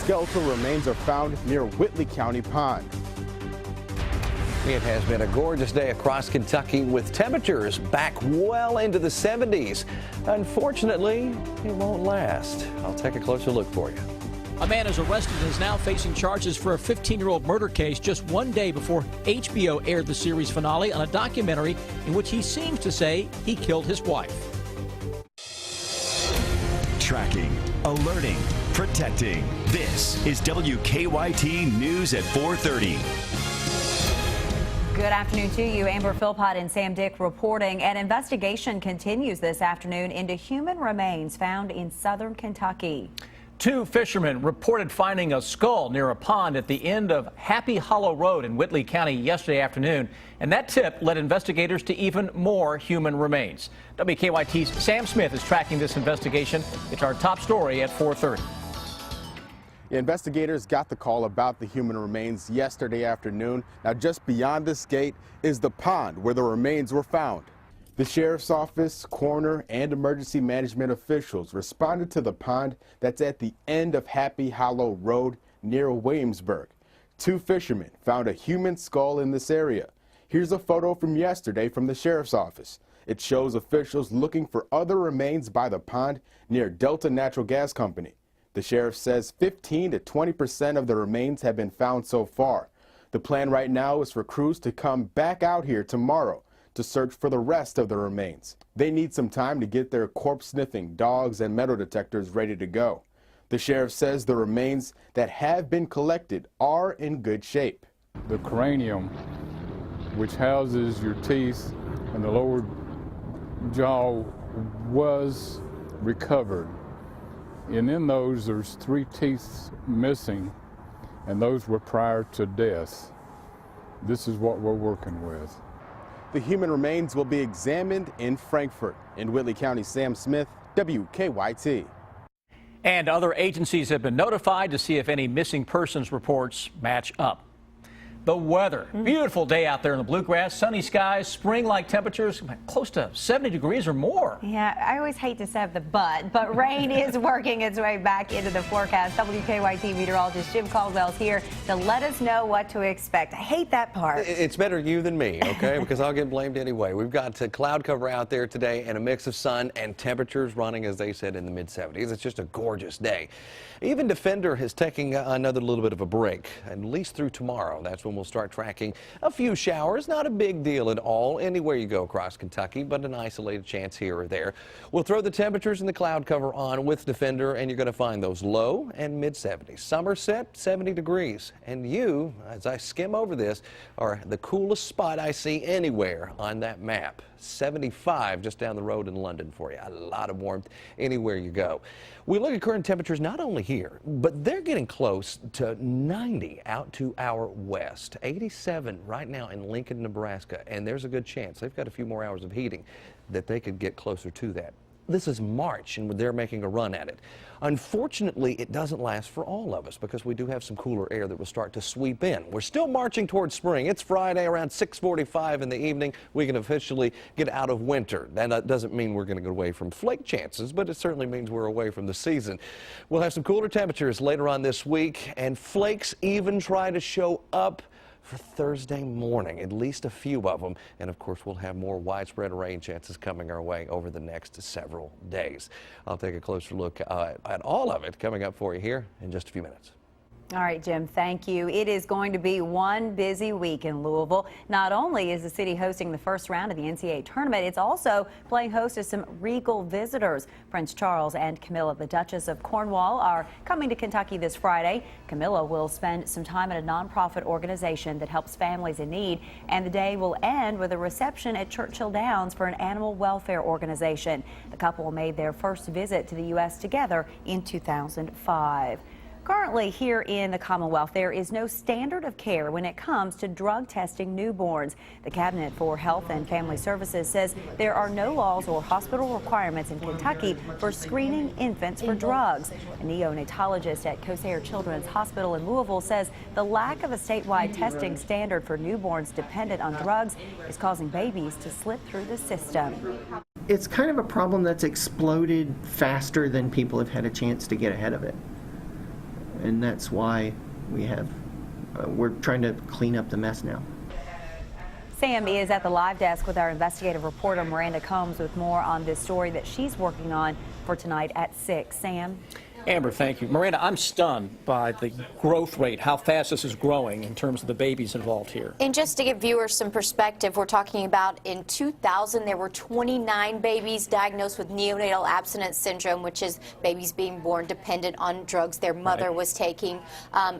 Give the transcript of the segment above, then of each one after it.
skeletal remains are found near Whitley County Pond. It has been a gorgeous day across Kentucky with temperatures back well into the 70s. Unfortunately, it won't last. I'll take a closer look for you. A man is arrested and is now facing charges for a 15-year-old murder case just one day before HBO aired the series finale on a documentary in which he seems to say he killed his wife. Tracking, alerting, protecting. This is WKYT News at 4:30. Good afternoon to you. Amber Philpott and Sam Dick reporting. An investigation continues this afternoon into human remains found in southern Kentucky. Two fishermen reported finding a skull near a pond at the end of Happy Hollow Road in Whitley County yesterday afternoon, and that tip led investigators to even more human remains. WKYT's Sam Smith is tracking this investigation. It's our top story at 4:30. Investigators got the call about the human remains yesterday afternoon. Now, just beyond this gate is the pond where the remains were found. The sheriff's office, coroner, and emergency management officials responded to the pond that's at the end of Happy Hollow Road near Williamsburg. Two fishermen found a human skull in this area. Here's a photo from yesterday from the sheriff's office. It shows officials looking for other remains by the pond near Delta Natural Gas Company. The sheriff says 15 to 20% of the remains have been found so far. The plan right now is for crews to come back out here tomorrow to search for the rest of the remains. They need some time to get their corpse-sniffing dogs and metal detectors ready to go. The sheriff says the remains that have been collected are in good shape. The cranium, which houses your teeth and the lower jaw, was recovered. And in those, there's 3 teeth missing, and those were prior to death. This is what we're working with. The human remains will be examined in Frankfort. In Whitley County, Sam Smith, WKYT. And other agencies have been notified to see if any missing persons reports match up. The weather, beautiful day out there in the bluegrass, sunny skies, spring-like temperatures, close to 70 degrees or more. Yeah, I always hate to say the but rain is working its way back into the forecast. WKYT meteorologist Jim Caldwell's here to let us know what to expect. I hate that part. It's better you than me, okay, because I'll get blamed anyway. We've got cloud cover out there today and a mix of sun and temperatures running, as they said, in the mid-70s. It's just a gorgeous day. Even Defender is taking another little bit of a break, at least through tomorrow. That's when we'll start tracking a few showers. Not a big deal at all anywhere you go across Kentucky, but an isolated chance here or there. We'll throw the temperatures and the cloud cover on with Defender, and you're going to find those low and mid-70s. Somerset, 70 degrees. And you, as I skim over this, are the coolest spot I see anywhere on that map. 75 just down the road in London for you. A lot of warmth anywhere you go. We look at current temperatures not only here, but they're getting close to 90 out to our west. 87 right now in Lincoln, Nebraska, and there's a good chance they've got a few more hours of heating that they could get closer to that. This is March, and they're making a run at it. Unfortunately, it doesn't last for all of us because we do have some cooler air that will start to sweep in. We're still marching towards spring. It's Friday around 6:45 in the evening. We can officially get out of winter. That doesn't mean we're going to go away from flake chances, but it certainly means we're away from the season. We'll have some cooler temperatures later on this week, and flakes even try to show up for Thursday morning, at least a few of them. And of course, we'll have more widespread rain chances coming our way over the next several days. I'll take a closer look at all of it coming up for you here in just a few minutes. All right, Jim, thank you. It is going to be one busy week in Louisville. Not only is the city hosting the first round of the NCAA tournament, it's also playing host to some regal visitors. Prince Charles and Camilla, the Duchess of Cornwall, are coming to Kentucky this Friday. Camilla will spend some time at a nonprofit organization that helps families in need, and the day will end with a reception at Churchill Downs for an animal welfare organization. The couple made their first visit to the U.S. together in 2005. Currently here in the Commonwealth, there is no standard of care when it comes to drug testing newborns. The Cabinet for Health and Family Services says there are no laws or hospital requirements in Kentucky for screening infants for drugs. A neonatologist at Corsair Children's Hospital in Louisville says the lack of a statewide testing standard for newborns dependent on drugs is causing babies to slip through the system. It's kind of a problem that's exploded faster than people have had a chance to get ahead of it. and that's why we're trying to clean up the mess now. Sam is at the live desk with our investigative reporter Miranda Combs with more on this story that she's working on for tonight at 6. Sam? Amber, thank you. Miranda, I'm stunned by the growth rate, how fast this is growing in terms of the babies involved here. And just to give viewers some perspective, we're talking about in 2000, there were 29 babies diagnosed with neonatal abstinence syndrome, which is babies being born dependent on drugs their mother was taking.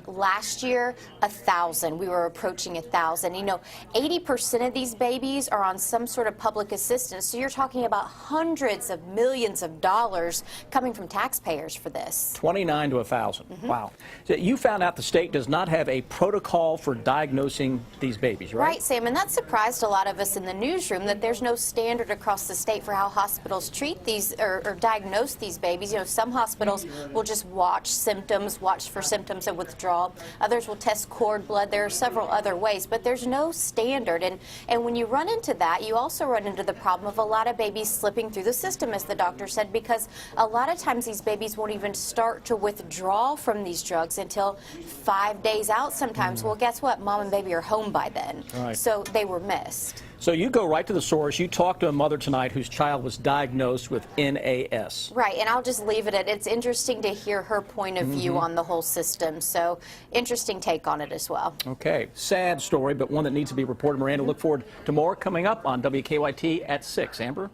Last year, 1,000. We were approaching 1,000. You know, 80% of these babies are on some sort of public assistance. So you're talking about hundreds of millions of dollars coming from taxpayers for this. 29 to 1,000. Wow. So you found out the state does not have a protocol for diagnosing these babies, right? Right, Sam, and that surprised a lot of us in the newsroom that there's no standard across the state for how hospitals treat these or diagnose these babies. You know, some hospitals will just watch for symptoms of withdrawal. Others will test cord blood. There are several other ways, but there's no standard. And when you run into that, you also run into the problem of a lot of babies slipping through the system, as the doctor said, because a lot of times these babies won't even start to withdraw from these drugs until 5 days out sometimes. Well, guess what? Mom and baby are home by then. Right. So they were missed. So you go right to the source. You talk to a mother tonight whose child was diagnosed with NAS. Right, and I'll just leave it at it's interesting to hear her point of view on the whole system. So interesting take on it as well. Okay, sad story, but one that needs to be reported. Miranda, look forward to more coming up on WKYT at 6. Amber?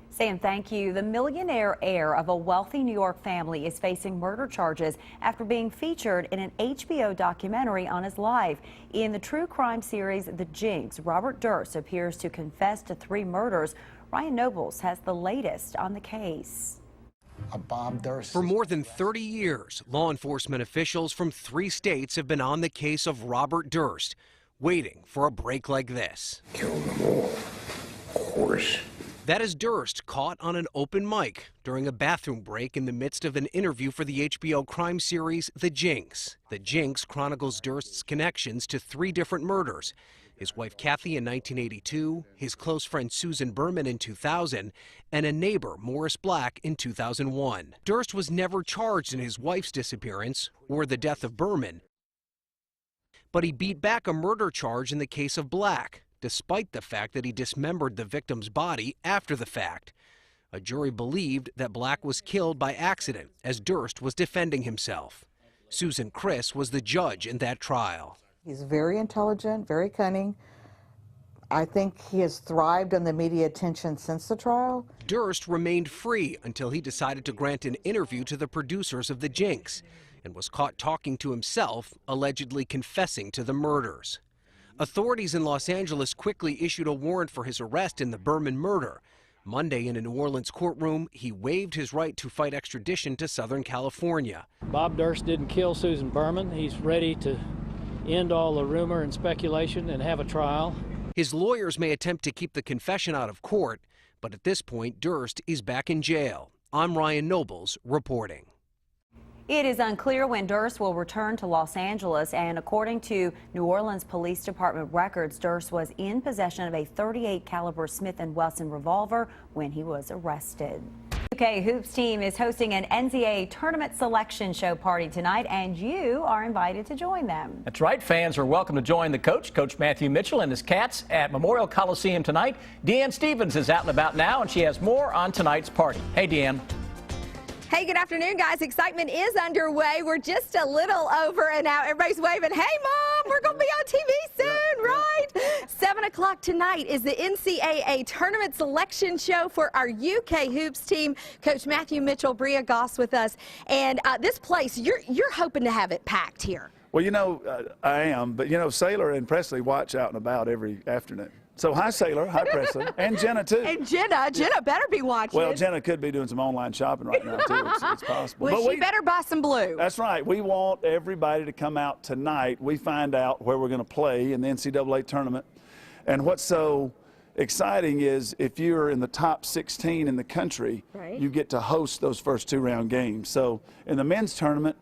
Sam, thank you. The millionaire heir of a wealthy New York family is facing murder charges after being featured in an HBO documentary on his life. In the true crime series The Jinx, Robert Durst appears to confess to 3 murders. Ryan Nobles has the latest on the case. Bob Durst. For more than 30 years, law enforcement officials from 3 states have been on the case of Robert Durst, waiting for a break like this. Kill them all, of course. That is Durst caught on an open mic during a bathroom break in the midst of an interview for the HBO crime series The Jinx. The Jinx chronicles Durst's connections to 3 different murders: his wife Kathy in 1982, his close friend Susan Berman in 2000, and a neighbor, Morris Black, in 2001. Durst was never charged in his wife's disappearance or the death of Berman, but he beat back a murder charge in the case of Black, despite the fact that he dismembered the victim's body after the fact. A jury believed that Black was killed by accident as Durst was defending himself. Susan Criss was the judge in that trial. He's very intelligent, very cunning. I think he has thrived on the media attention since the trial. Durst remained free until he decided to grant an interview to the producers of The Jinx and was caught talking to himself, allegedly confessing to the murders. Authorities in Los Angeles quickly issued a warrant for his arrest in the Berman murder. Monday, in a New Orleans courtroom, he waived his right to fight extradition to Southern California. Bob Durst didn't kill Susan Berman. He's ready to end all the rumor and speculation and have a trial. His lawyers may attempt to keep the confession out of court, but at this point, Durst is back in jail. I'm Ryan Nobles reporting. It is unclear when Durst will return to Los Angeles, and according to New Orleans Police Department records, Durst was in possession of a .38 caliber Smith & Wesson revolver when he was arrested. UK Hoops team is hosting an NCAA tournament selection show party tonight, and you are invited to join them. That's right. Fans are welcome to join the coach, Coach Matthew Mitchell, and his Cats at Memorial Coliseum tonight. Deanne Stevens is out and about now, and she has more on tonight's party. Hey, Deanne. Hey, good afternoon, guys. Excitement is underway. We're just a little over an hour. Everybody's waving. Hey, Mom, we're going to be on TV soon, right? 7 o'clock tonight is the NCAA tournament selection show for our UK Hoops team. Coach Matthew Mitchell, Bria Goss with us. And this place, you're hoping to have it packed here. Well, you know, I am. But, you know, Sailor and Presley watch out and about every afternoon. So hi, Sailor. Hi, Presley. And Jenna, too. And Jenna better be watching. Well, Jenna could be doing some online shopping right now, too. It's possible. Well, she better buy some blue. That's right. We want everybody to come out tonight. We find out where we're going to play in the NCAA tournament. And what's so exciting is if you're in the top 16 in the country, right, you get to host those first 2-round games. So in the men's tournament,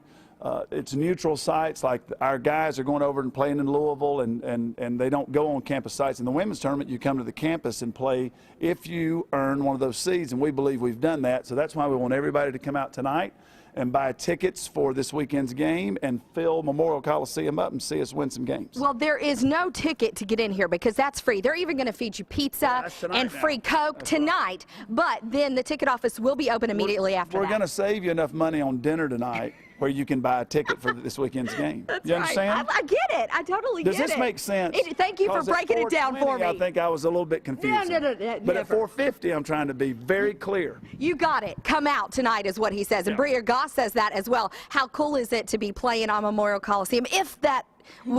it's neutral sites, like our guys are going over and playing in Louisville, and they don't go on campus sites. In the women's tournament, you come to the campus and play if you earn one of those seeds, and we believe we've done that. So that's why we want everybody to come out tonight and buy tickets for this weekend's game and fill Memorial Coliseum up and see us win some games. Well, there is no ticket to get in here because that's free. They're even going to feed you pizza and free Coke tonight, but then the ticket office will be open immediately after that. We're going to save you enough money on dinner tonight where you can buy a ticket for this weekend's game. That's you understand? Right. I get it. I totally get it. Does this make sense? Thank you for breaking it down for me. I think I was a little bit confused. No, but at 450, I'm trying to be very clear. You got it. Come out tonight is what he says. And Bria Goss says that as well. How cool is it to be playing on Memorial Coliseum, if that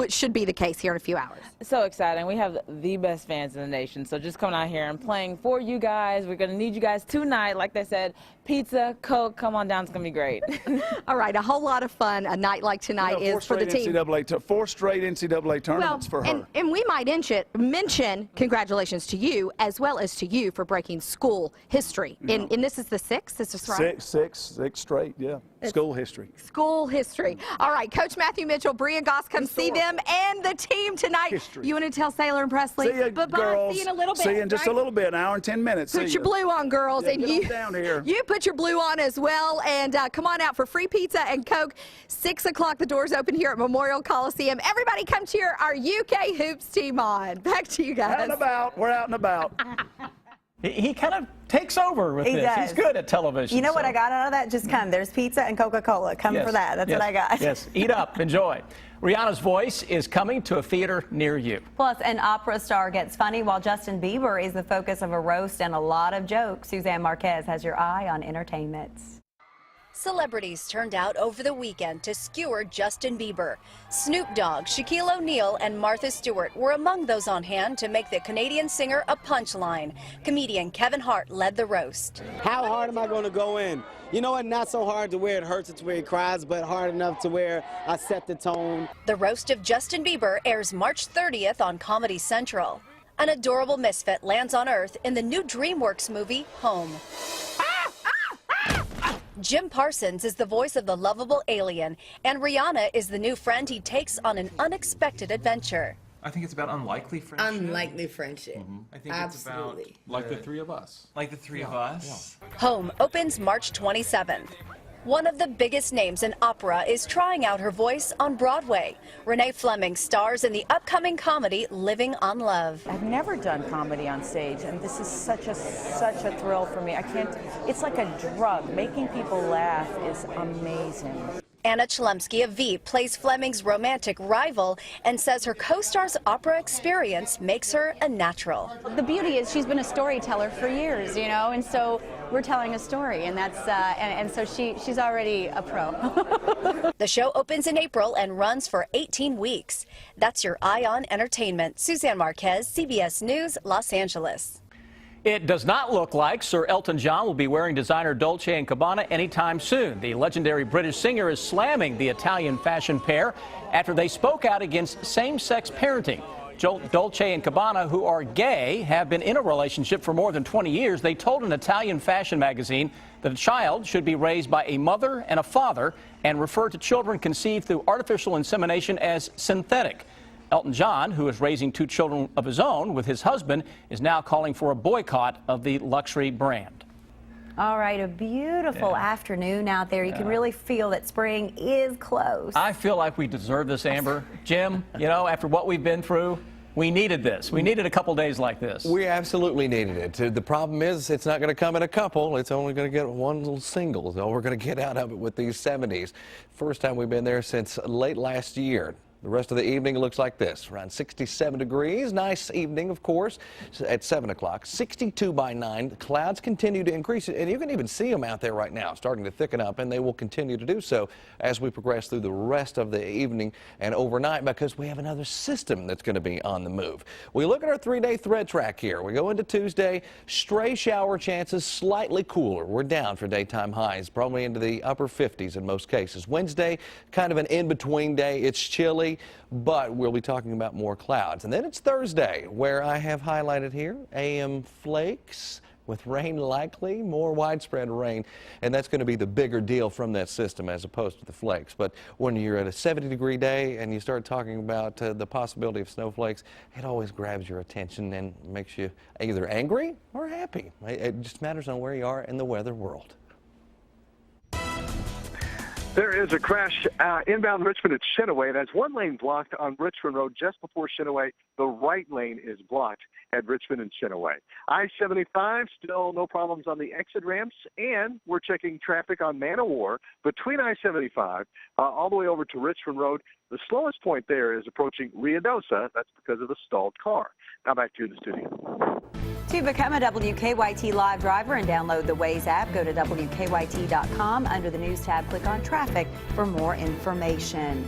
should be the case here in a few hours? So exciting. We have the best fans in the nation. So just coming out here and playing for you guys. We're going to need you guys tonight. Like they said, pizza, Coke, come on down. It's going to be great. All right. A whole lot of fun. A night like tonight is for the team. Four straight NCAA tournaments for her. And we might mention congratulations to you as well as to you for breaking school history. And this is the sixth? Is this right? Six straight, yeah. School history. School history. All right. Coach Matthew Mitchell, Bria Goss, come see them and the team tonight. History. You want to tell Sailor and Presley? See you, girls. See you in a little bit. See you in just a little bit, an hour and 10 minutes. Put your blue on, girls. Yeah, and get you on down here. You put your blue on as well. And come on out for free pizza and Coke. 6 o'clock, the doors open here at Memorial Coliseum. Everybody come cheer our UK Hoops team on. Back to you guys. Out and about. We're out and about. He kind of takes over with this. Does. He's good at television. You know what I got out of that? Just come. There's pizza and Coca-Cola. Come for that. That's what I got. Yes, eat up, enjoy. Rihanna's voice is coming to a theater near you. Plus, an opera star gets funny while Justin Bieber is the focus of a roast and a lot of jokes. Suzanne Marquez has your eye on entertainment. Celebrities turned out over the weekend to skewer Justin Bieber. Snoop Dogg, Shaquille O'Neal, and Martha Stewart were among those on hand to make the Canadian singer a punchline. Comedian Kevin Hart led the roast. How hard am I going to go in? You know what, not so hard to where it hurts, it's where he cries, but hard enough to where I set the tone. The roast of Justin Bieber airs March 30th on Comedy Central. An adorable misfit lands on Earth in the new DreamWorks movie, Home. Jim Parsons is the voice of the lovable alien, and Rihanna is the new friend he takes on an unexpected adventure. I think it's about unlikely friendship. Unlikely friendship. I think Absolutely. it's about like the three of us. Like the three of us. Yeah. Home opens March 27th. One of the biggest names in opera is trying out her voice on Broadway. Renee Fleming stars in the upcoming comedy Living on Love. I've never done comedy on stage, and this is such a thrill for me. I can't, it's like a drug. Making people laugh is amazing. Anna Chlumsky of V plays Fleming's romantic rival and says her co-star's opera experience makes her a natural. The beauty is she's been a storyteller for years, you know, and so we're telling a story, and that's and so she's already a pro. The show opens in April and runs for 18 weeks. That's your Eye on Entertainment. Suzanne Marquez, CBS News, Los Angeles. It does not look like Sir Elton John will be wearing designer Dolce & Gabbana anytime soon. The legendary British singer is slamming the Italian fashion pair after they spoke out against same-sex parenting. Dolce & Gabbana, who are gay, have been in a relationship for more than 20 years. They told an Italian fashion magazine that a child should be raised by a mother and a father and refer to children conceived through artificial insemination as synthetic. Elton John, who is raising 2 children of his own with his husband, is now calling for a boycott of the luxury brand. All right, a beautiful afternoon out there. You can really feel that spring is close. I feel like we deserve this, Amber. Jim, you know, after what we've been through, we needed this. We needed a couple days like this. We absolutely needed it. The problem is it's not going to come in a couple. It's only going to get one little single. So we're going to get out of it with these 70s. First time we've been there since late last year. The rest of the evening looks like this, around 67 degrees. Nice evening, of course, at 7 o'clock. 62 by 9. The clouds continue to increase, and you can even see them out there right now, starting to thicken up, and they will continue to do so as we progress through the rest of the evening and overnight, because we have another system that's going to be on the move. We look at our 3-day thread track here. We go into Tuesday, stray shower chances, slightly cooler. We're down for daytime highs, probably into the upper 50s in most cases. Wednesday, kind of an in-between day. It's chilly, but we'll be talking about more clouds. And then it's Thursday, where I have highlighted here AM flakes with rain likely, more widespread rain, and that's going to be the bigger deal from that system as opposed to the flakes. But when you're at a 70-degree day and you start talking about the possibility of snowflakes, it always grabs your attention and makes you either angry or happy. It just matters on where you are in the weather world. There is a crash inbound Richmond at Chenaway. That's one lane blocked on Richmond Road just before Chenaway. The right lane is blocked at Richmond and Chenaway. I-75, still no problems on the exit ramps, and we're checking traffic on Man-O-War between I-75 all the way over to Richmond Road. The slowest point there is approaching Ruidoso. That's because of a stalled car. Now back to you in the studio. To become a WKYT Live driver and download the Waze app, go to WKYT.com. Under the News tab, click on Traffic for more information.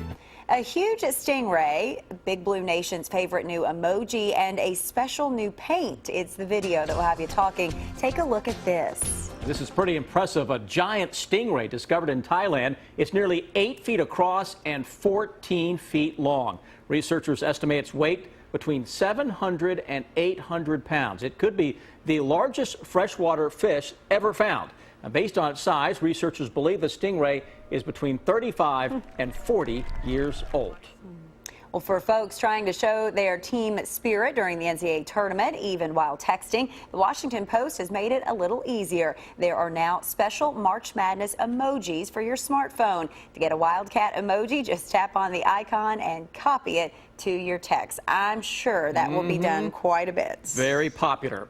A huge stingray, Big Blue Nation's favorite new emoji, and a special new paint. It's the video that will have you talking. Take a look at this. This is pretty impressive. A giant stingray discovered in Thailand. It's nearly 8 feet across and 14 feet long. Researchers estimate its weight between 700 and 800 pounds. It could be the largest freshwater fish ever found. Now, based on its size, researchers believe the stingray is between 35 and 40 years old. Well, for folks trying to show their team spirit during the NCAA tournament, even while texting, the Washington Post has made it a little easier. There are now special March Madness emojis for your smartphone. To get a Wildcat emoji, just tap on the icon and copy it to your text. I'm sure that will be done quite a bit. Very popular.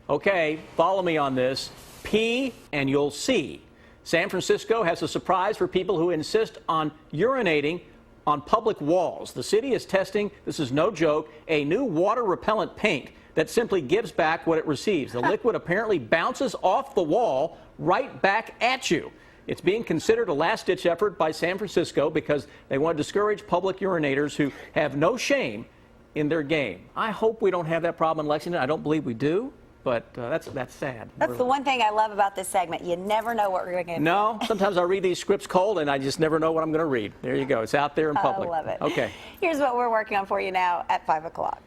Okay, follow me on this. Pee and you'll see. San Francisco has a surprise for people who insist on urinating on public walls. The city is testing, this is no joke, a new water repellent paint that simply gives back what it receives. The liquid apparently bounces off the wall right back at you. It's being considered a last-ditch effort by San Francisco because they want to discourage public urinators who have no shame in their game. I hope we don't have that problem in Lexington. I don't believe we do, but that's sad. That's the one thing I love about this segment. You never know what we're going to get. No, sometimes I read these scripts cold and I just never know what I'm going to read. There you go. It's out there in public. I love it. Okay. Here's what we're working on for you now at 5 o'clock.